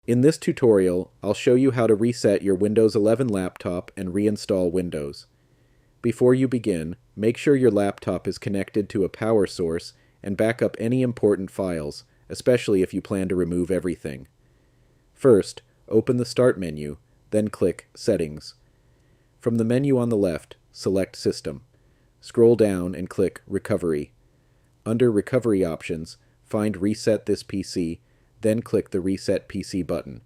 In this tutorial, I'll show you how to reset your Windows 11 laptop and reinstall Windows. Before you begin, make sure your laptop is connected to a power source and back up any important files, especially if you plan to remove everything. First, open the Start menu, then click Settings. From the menu on the left, select System. Scroll down and click Recovery. Under Recovery Options, find Reset this PC, then click the Reset PC button.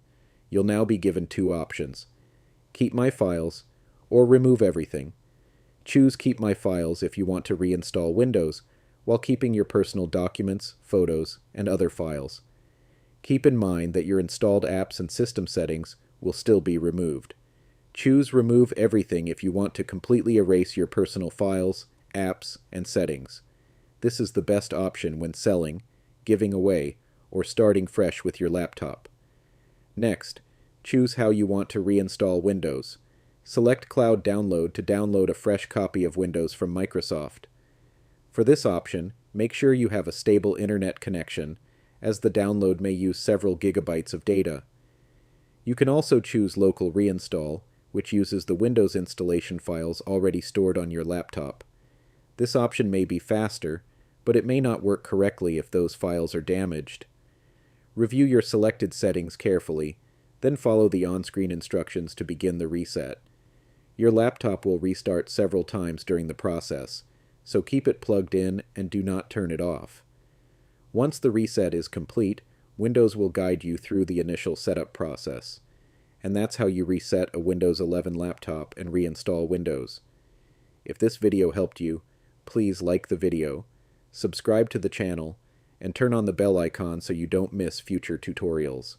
You'll now be given two options: Keep My Files, or Remove Everything. Choose Keep My Files if you want to reinstall Windows, while keeping your personal documents, photos, and other files. Keep in mind that your installed apps and system settings will still be removed. Choose Remove Everything if you want to completely erase your personal files, apps, and settings. This is the best option when selling, giving away, or starting fresh with your laptop. Next, choose how you want to reinstall Windows. Select Cloud Download to download a fresh copy of Windows from Microsoft. For this option, make sure you have a stable internet connection, as the download may use several gigabytes of data. You can also choose Local Reinstall, which uses the Windows installation files already stored on your laptop. This option may be faster, but it may not work correctly if those files are damaged. Review your selected settings carefully, then follow the on-screen instructions to begin the reset. Your laptop will restart several times during the process, so keep it plugged in and do not turn it off. Once the reset is complete, Windows will guide you through the initial setup process. And that's how you reset a Windows 11 laptop and reinstall Windows. If this video helped you, please like the video, subscribe to the channel, and turn on the bell icon so you don't miss future tutorials.